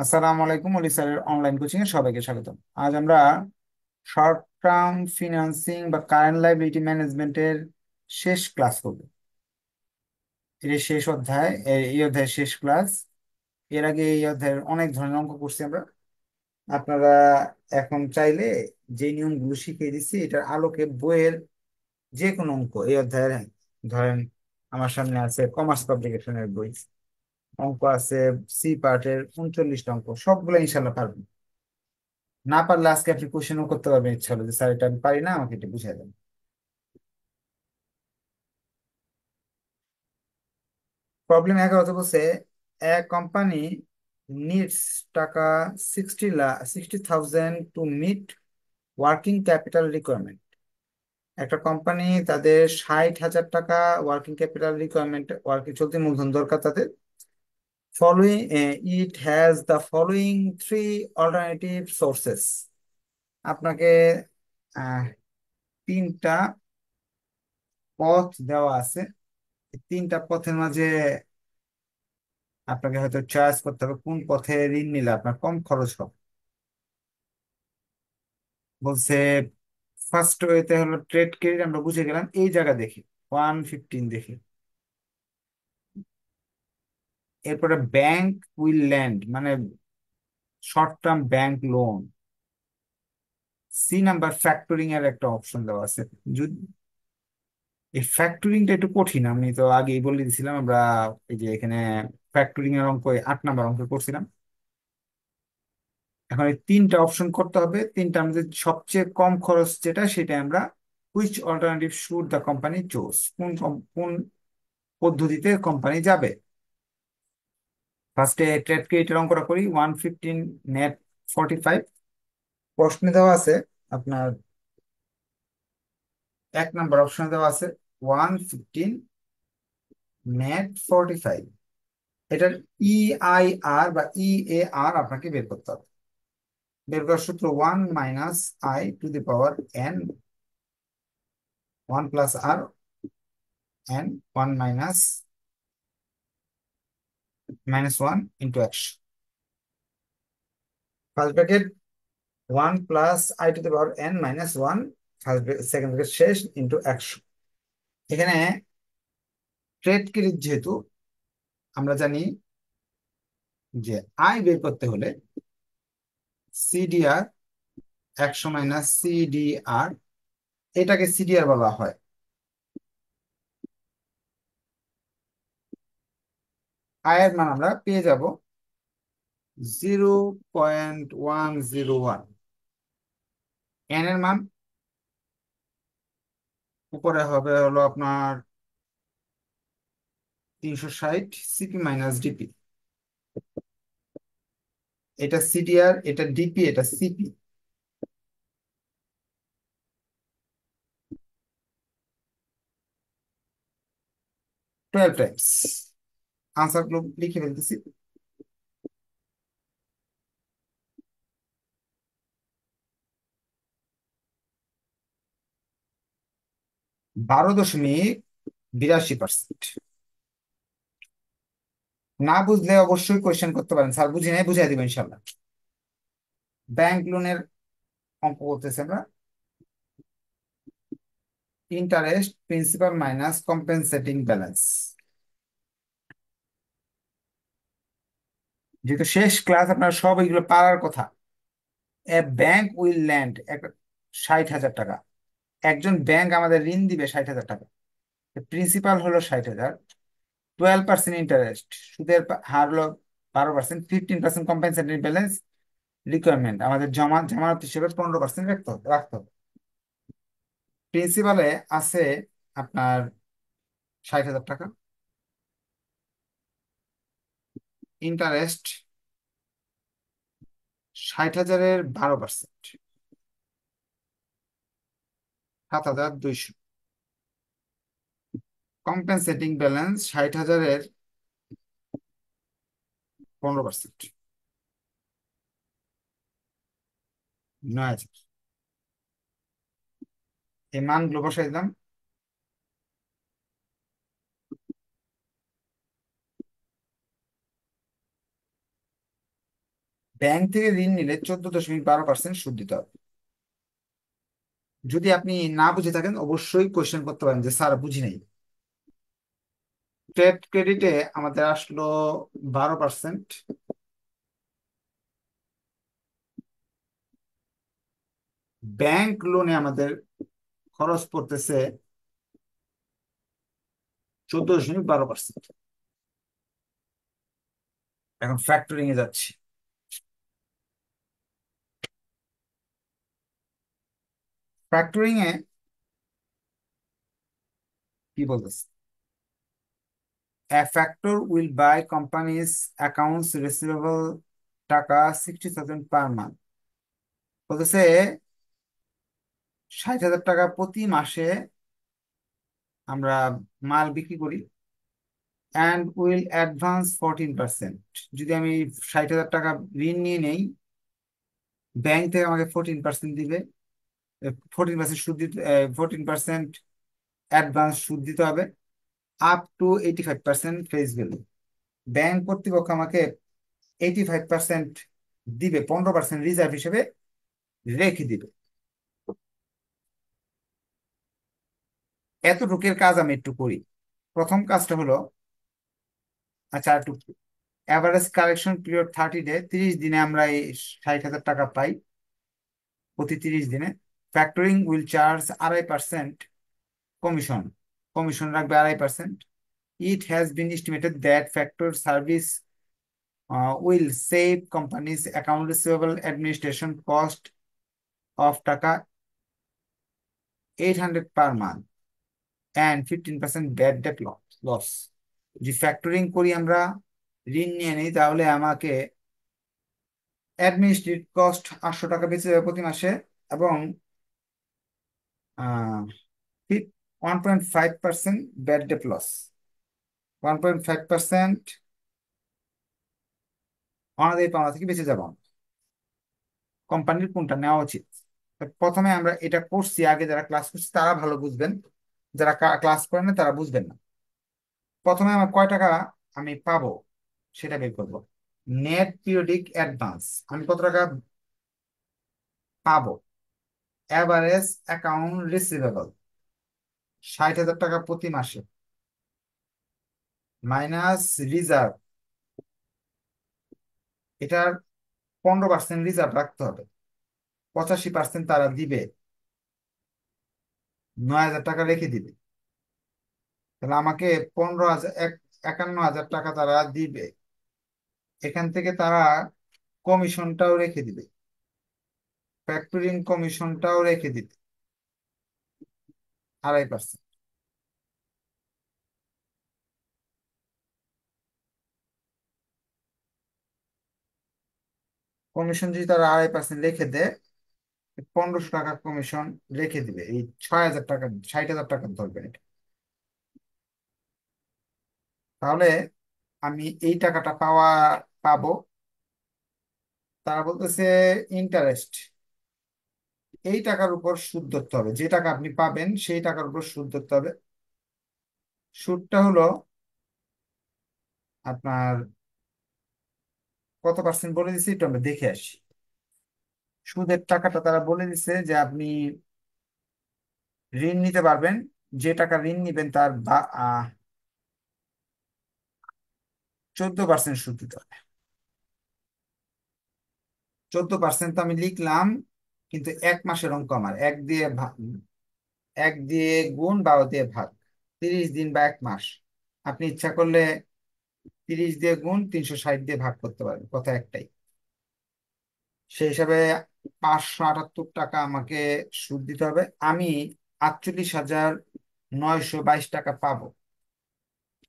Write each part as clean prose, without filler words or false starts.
আসসালামু আলাইকুম, অলি স্যারের অনলাইন কোচিং এ সবাইকে স্বাগতম। আজ আমরা শর্ট টার্ম ফিনান্সিং বা কারেন্ট লাইবিলিটি ম্যানেজমেন্টের শেষ ক্লাস করব। এর শেষ অধ্যায়, এই অধ্যায়ের শেষ ক্লাস। এর আগে এই অধ্যায়ের অনেক ধরনের অঙ্ক করছি আমরা। আপনারা এখন চাইলে যে নিয়মগুলো শিখিয়ে দিচ্ছি এটার আলোকে বইয়ের যে কোনো অঙ্ক এই অধ্যায়ের, ধরেন আমার সামনে আছে কমার্স পাবলিকেশনের বই, অঙ্ক আছে সি পার্টের 39টা অঙ্ক, সবগুলো ইনশাল্লাহ পারবেন। না পারলে আজকে আপনি কোশ্চেনও করতে পারবেন, ইচ্ছা হলো যে স্যার এটা আমি পারি না, আমাকে এটা বুঝিয়ে দেন। প্রবলেম 11তে বলছে, এ কোম্পানি নিডস টাকা 60,000 to meet working capital requirement. একটা কোম্পানি তাদের 60,000 টাকা ওয়ার্কিং ক্যাপিটাল রিকোয়ারমেন্ট, ওয়ার্কিং চলতি মূলধন দরকার তাদের। Following it has the following three alternative sources. আপনাকে আহ, তিনটা পথ দেওয়া আছে। এই তিনটা পথের মাঝে আপনাকে হয়তো চয়েস করতে হবে কোন পথে ঋণ নিলে আপনার কম খরচ হবে। বলছে ফার্স্ট ওয়েতে হলো ট্রেড ক্রেডিট, আমরা বুঝে গেলাম। এই জায়গা দেখি 115 দেখি। এরপরে ব্যাংক উইল ল্যান্ড, মানে short term bank loan. C number factoring এর একটা অপশন দেওয়া আছে। যদি এই ফ্যাক্টরিংটা একটু কঠিন, আমি তো আগেই বলে দিয়েছিলাম আমরা। এই যে এখানে ফ্যাক্টরিং এর অঙ্ক 8 নাম্বার অঙ্ক করছিলাম। এখন এই তিনটা অপশন করতে হবে, তিনটার মধ্যে সবচেয়ে কম খরচ যেটা সেটা আমরা which alternative should the company choose, কোন পদ্ধতিতে কোম্পানি যাবে। ফার্স্টে ট্রেড ক্রেডিটের অঙ্কটা করি। 115 নেট 45। প্রশ্নে দেওয়া আছে আপনার 1 নাম্বার অপশনে দেওয়া আছে 115 নেট 45। এটার EIR বা EAR আপনাকে বের করতে হবে। বের করার সূত্র 1 - I to the power n, 1 + R n, 1 - -1 × 100। First bracket 1 + I to the power n - 1, first second bracket শেষ, ইন্টু 100। এখানে ট্রেড ক্রেডিট যেহেতু, আমরা জানি যে আয় বের করতে হলে CDR 100 - CDR, এটাকে CDR বলা হয়। আয়ের মান আমরা পেয়ে যাব 0.101। এন এর মান উপরে হবে হলো আপনার 360 CP - DP। এটা CDR, এটা ডিপি, এটা সিপি। 12 টাইমস। আনসার গুলো লিখে ফেলতেছি। 12.82%। না বুঝলে অবশ্যই কোয়েশ্চেন করতে পারেন, স্যার বুঝি নাই, বুঝাই দিবেন ইনশাল্লাহ। ব্যাংক লোনের অঙ্ক করতেছে আমরা। Interest principal minus compensating balance. যেহেতু শেষ ক্লাস, আপনার সব এগুলো পারার কথা। এ ব্যাংক উইল ল্যান্ড, 60,000 টাকা। একজন ব্যাংক আমাদের ঋণ দিবে 60,000 টাকা। প্রিন্সিপাল হলো 60,000, 12% ইন্টারেস্ট, সুদের হার হলো 12%, 15% কম্পেনসেটিং ব্যালেন্স রিকোয়ারমেন্ট, আমাদের জামানত হিসেবে 15% রাখতে হবে। প্রিন্সিপালে আছে আপনার 60,000 টাকা, ইন্টারেস্ট 60,000-এর 12%, 7,200। কম্পেনসেটিং ব্যালেন্স 60,000-এর 15%, 9,000। এই মানগুলো বসাই দিলাম। ব্যাংক থেকে ঋণ নিলে 14.12% সুদ দিতে হবে। যদি আপনি না বুঝে থাকেন অবশ্যই কোয়েশ্চেন করতে পারেন যে স্যার বুঝি নাই। ট্রেড ক্রেডিটে আমাদের আসলো 12%। ব্যাংক লোনে আমাদের খরচ পড়তেছে 14.12%। এখন ফ্যাক্টরিং এ যাচ্ছি। ফ্যাক্টরিং এ কি বলতেছে? A factor will buy companies accounts receivable টাকা 60,000 পার মান্থ। বলতেছে 60,000 টাকা প্রতি মাসে আমরা মাল বিক্রি করি, অ্যান্ড উইল অ্যাডভান্স 14%। যদি আমি 60,000 টাকা ঋণ নিয়ে নেই, ব্যাংক থেকে আমাকে 14% দিবে। 14% সুদ দিতে, 14% অ্যাডভান্স সুদ দিতে হবে, up to 85% face value. Bank কর্তৃপক্ষ আমাকে 85% দিবে, 15% রিজার্ভ হিসেবে রেখে দিবে। এতটুকের কাজ আমি একটু করি। প্রথম কাজটা হলো, আচ্ছা একটু, অ্যাভারেজ কালেকশন পিরিয়ড 30 ডে, 30 দিনে আমরা এই 60,000 টাকা পাই প্রতি 30 দিনে। Factoring will charge 2.5% commission. Commission রাখবে 2.5%। It has been estimated that factor service will save companies account receivable administration cost of টাকা 800 per month and 15% bad debt loss. যদি ফ্যাক্টরিং করি, আমরা ঋণ নিয়ে নিই, তাহলে আমাকে অ্যাডমিনিস্ট্রেটিভ কস্ট 800 টাকা বেঁচে যাবে প্রতি মাসে, এবং 1.5% ব্যাড ডেট লস। 1.5% অনাদায়ী পাওনা থেকে বেঁচে যাব। কোম্পানির কোনটা নেওয়া উচিত? তো প্রথমে আমরা এটা করছি, আগে যারা ক্লাস করছি তারা ভালো বুঝবেন, যারা ক্লাস করেন না তারা বুঝবেন না। প্রথমে আমার কয় টাকা আমি পাবো সেটা বের করবো। নেট পিরিয়ডিক অ্যাডভান্স আমি কত টাকা পাবো। অ্যাভারেজ অ্যাকাউন্ট রিসিভেবল 60,000 টাকা প্রতি মাসে, মাইনাস রিজার্ভ, এটার 15% রিজার্ভ রাখতে হবে। 85% তারা দিবে, 9,000 টাকা রেখে দিবে। তাহলে আমাকে 15,000, 51,000 টাকা তারা দিবে। এখান থেকে তারা কমিশনটাও রেখে দিবে, ফ্যাক্টরিং কমিশনটাও রেখে দিবে 2.5%। কমিশন যদি তারা 2.5% রেখে দেয়, 1,500 টাকা কমিশন রেখে দিবে। এই 6,000 টাকা, 60,000 টাকা ধরবেন এটা। তাহলে আমি এই টাকাটা পাবো। তারা বলতেছে ইন্টারেস্ট, এই টাকার উপর সুদ ধরতে হবে। যে টাকা আপনি পাবেন সেই টাকার উপর সুদ ধরতে হবে। সুদটা হলো আপনার কত পার্সেন্ট বলে দিচ্ছি, একটু আমরা দেখে আসি। সুদের টাকাটা তারা বলে দিচ্ছে যে আপনি ঋণ নিতে পারবেন, যে টাকা ঋণ নিবেন তার 14% সুদ দিতে হবে। 14% তো আমি লিখলাম, কিন্তু 1 মাসের অঙ্ক আমার, এক দিয়ে গুণ 12 দিয়ে ভাগ, 30 দিন বা 1 মাস। আপনি ইচ্ছা করলে 30 দিয়ে গুণ 360 দিয়ে ভাগ করতে পারেন, কথা একটাই। সেই হিসাবে 578 টাকা আমাকে সুদ দিতে হবে। আমি 48,922 টাকা পাবো।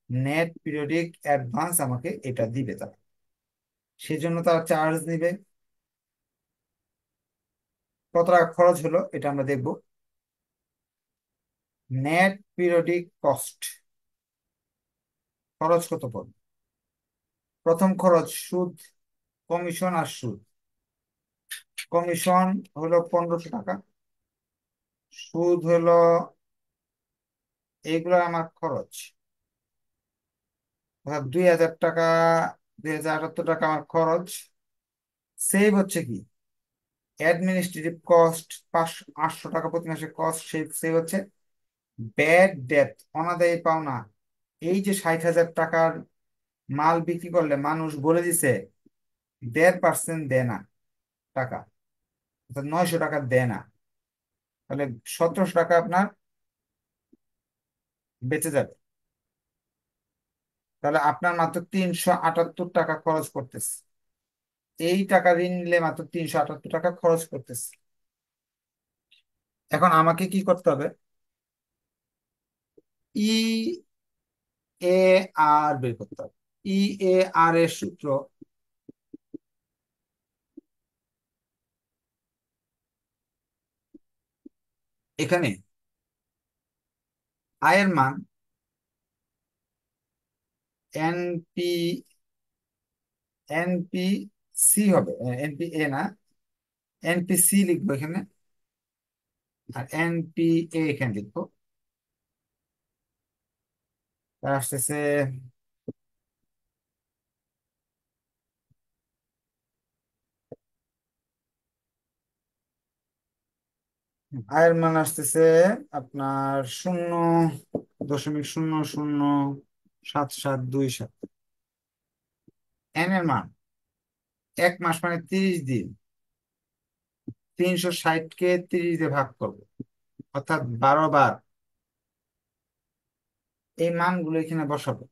নেট পিরিয়ডিক অ্যাডভান্স আমাকে এটা দিবে তারা, সেই জন্য তারা চার্জ নিবে। কত টাকা খরচ হলো এটা আমরা দেখব। নেট পিরিয়ডিক কস্ট, খরচ কত পড়বে? প্রথম খরচ সুদ, কমিশন আর সুদ। কমিশন হলো 1,500 টাকা, সুদ হলো, এইগুলো আমার খরচ। অর্থাৎ 2,000 টাকা, 2,078 টাকা আমার খরচ। সেভ হচ্ছে কি, অ্যাডমিনিস্ট্রেটিভ কস্ট 800 টাকা প্রতি মাসে কস্ট সেভ সেভ হচ্ছে। ব্যাড ডেট, অনাদায়ী পাওনা, এই যে 60,000 টাকার মাল বিক্রি করলে মানুষ বলে দিছে 1.5% দেয় না টাকা, অর্থাৎ 900 টাকা দেয় না, তাহলে 1700 টাকা আপনার বেঁচে যাবে। তাহলে আপনার মাত্র 378 টাকা খরচ করতেছে, এই টাকা ঋণ নিলে মাত্র 378 টাকা খরচ করতেছে। এখন আমাকে কি করতে হবে, ই এ আর বের করতে হবে। ই এ আর এর সূত্র, এখানে আয়ের মান এনপি এনপি সি হবে, এনপি এ না, এনপি সি লিখবো এখানে, আর এনপি এ এখানে লিখবো। তার আসতেছে আয়ের মান আসতেছে আপনার 0.000727। এন এর মান, এক মাস মানে 30 দিন, 360 কে 30 দিয়ে ভাগ করবো, অর্থাৎ 12 বার। এই মানগুলো এখানে বসাবো।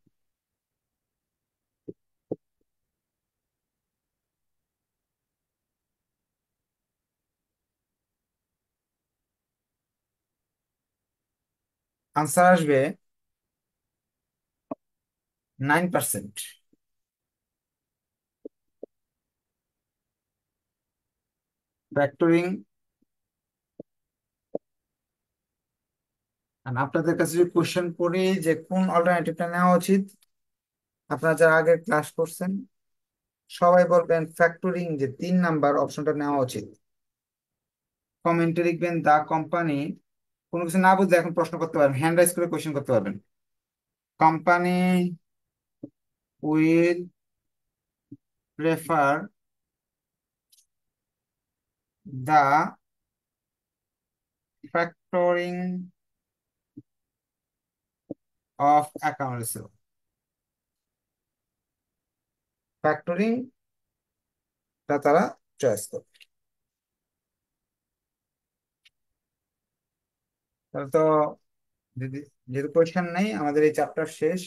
আনসার আসবে 9%। ফ্যাক্টরিং, আপনাদের কাছে যদি কোশ্চেন করি যে কোন অল্টারনেটিভটা নেওয়া উচিত, আপনারা যারা আগের ক্লাস করছেন সবাই বলবেন ফ্যাক্টরিং, যে 3 নাম্বার অপশনটা নেওয়া উচিত। কমেন্টে লিখবেন দা কোম্পানি, কোনো কিছু না বুঝলে এখন প্রশ্ন করতে পারবেন, হ্যান্ড রাইজ করে কোশ্চেন করতে পারবেন। Company will prefer the factoring of account receivable. Factoring টা তারা চয়েস করবে। তাহলে তো যদি, যেহেতু কোয়েশ্চেন নেই, আমাদের এই চ্যাপ্টার শেষ।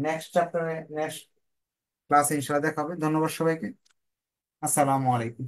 নেক্সট চ্যাপ্টারে নেক্সট ক্লাসে ইনশাআল্লাহ দেখা হবে। ধন্যবাদ সবাইকে। আসসালামু আলাইকুম।